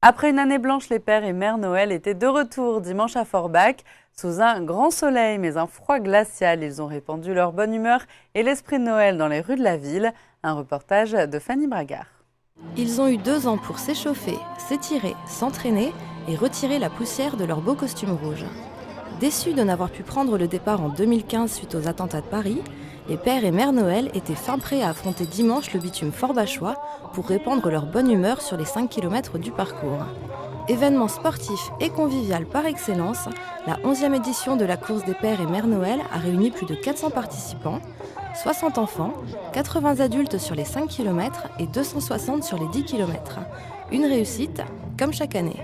Après une année blanche, les Pères et Mères Noël étaient de retour dimanche à Forbach. Sous un grand soleil mais un froid glacial, ils ont répandu leur bonne humeur et l'esprit de Noël dans les rues de la ville. Un reportage de Fanny Bragard. Ils ont eu 2 ans pour s'échauffer, s'étirer, s'entraîner et retirer la poussière de leurs beaux costumes rouges. Déçus de n'avoir pu prendre le départ en 2015 suite aux attentats de Paris, les Pères et Mères Noël étaient fin prêts à affronter dimanche le bitume forbachois pour répandre leur bonne humeur sur les 5 km du parcours. Événement sportif et convivial par excellence, la 11e édition de la course des Pères et Mères Noël a réuni plus de 400 participants, 60 enfants, 80 adultes sur les 5 km et 260 sur les 10 km. Une réussite, comme chaque année.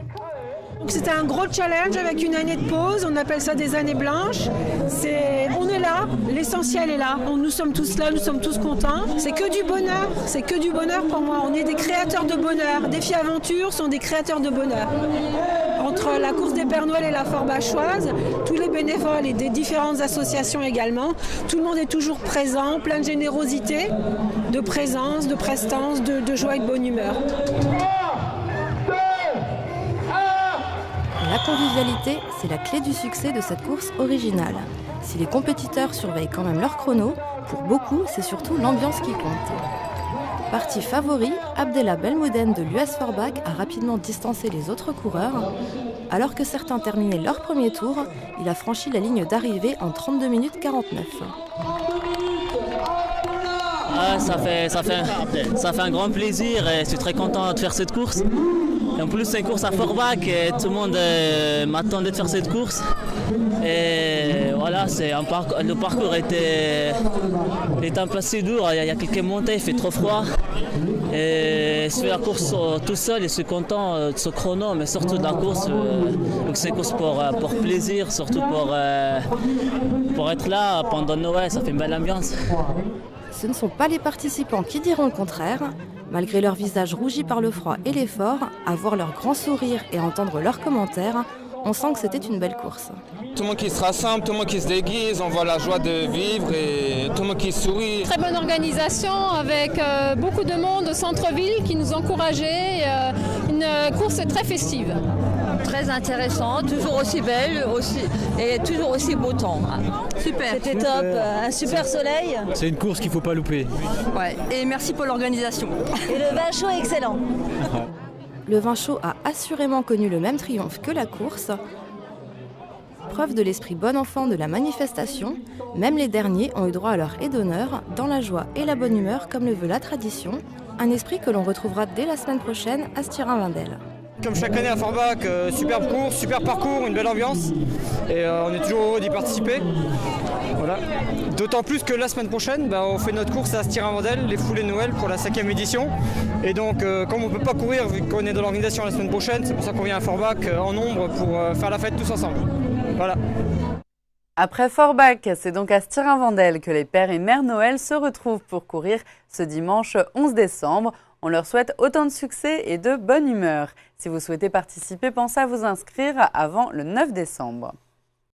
C'était un gros challenge avec une année de pause, on appelle ça des années blanches. On est là, l'essentiel est là, nous sommes tous là, nous sommes tous contents. C'est que du bonheur pour moi. On est des créateurs de bonheur. Défi Aventure sont des créateurs de bonheur. Entre la course des Pères Noël et la Forbachoise, tous les bénévoles et des différentes associations également, tout le monde est toujours présent, plein de générosité, de présence, de prestance, de joie et de bonne humeur. La convivialité, c'est la clé du succès de cette course originale. Si les compétiteurs surveillent quand même leur chrono, pour beaucoup, c'est surtout l'ambiance qui compte. Parti favori, Abdellah Belmouden de l'US Forbach a rapidement distancé les autres coureurs. Alors que certains terminaient leur premier tour, il a franchi la ligne d'arrivée en 32 minutes 49. Ça fait un grand plaisir et je suis très content de faire cette course. Et en plus c'est une course à Forbach et tout le monde m'attendait de faire cette course. Et voilà, le parcours était un peu assez dur, il y a quelques montées, il fait trop froid. Et je fais la course tout seul et je suis content de ce chrono, mais surtout de la course. Donc c'est une course pour plaisir, surtout pour être là pendant Noël, ça fait une belle ambiance. Ce ne sont pas les participants qui diront le contraire. Malgré leur visage rougi par le froid et l'effort, à voir leur grand sourire et entendre leurs commentaires, on sent que c'était une belle course. Tout le monde qui se rassemble, tout le monde qui se déguise, on voit la joie de vivre et tout le monde qui sourit. Très bonne organisation avec beaucoup de monde au centre-ville qui nous encourageait, une course très festive. Très intéressant, toujours aussi belle et toujours aussi beau temps. Super. C'était top, un super soleil. C'est une course qu'il ne faut pas louper. Ouais. Et merci pour l'organisation. Et le vin chaud est excellent. Le vin chaud a assurément connu le même triomphe que la course. Preuve de l'esprit bon enfant de la manifestation, même les derniers ont eu droit à leur aide d'honneur, dans la joie et la bonne humeur comme le veut la tradition, un esprit que l'on retrouvera dès la semaine prochaine à Stirin-Wendel. Comme chaque année à Forbach, superbe course, super parcours, une belle ambiance et on est toujours heureux d'y participer. Voilà. D'autant plus que la semaine prochaine, on fait notre course à Stirin-Wendel, les foulées Noël pour la 5e édition. Et donc comme on ne peut pas courir vu qu'on est dans l'organisation la semaine prochaine, c'est pour ça qu'on vient à Forbach en nombre pour faire la fête tous ensemble. Voilà. Après Forbach, c'est donc à Stirin-Wendel que les Pères et Mères Noël se retrouvent pour courir ce dimanche 11 décembre. On leur souhaite autant de succès et de bonne humeur. Si vous souhaitez participer, pensez à vous inscrire avant le 9 décembre.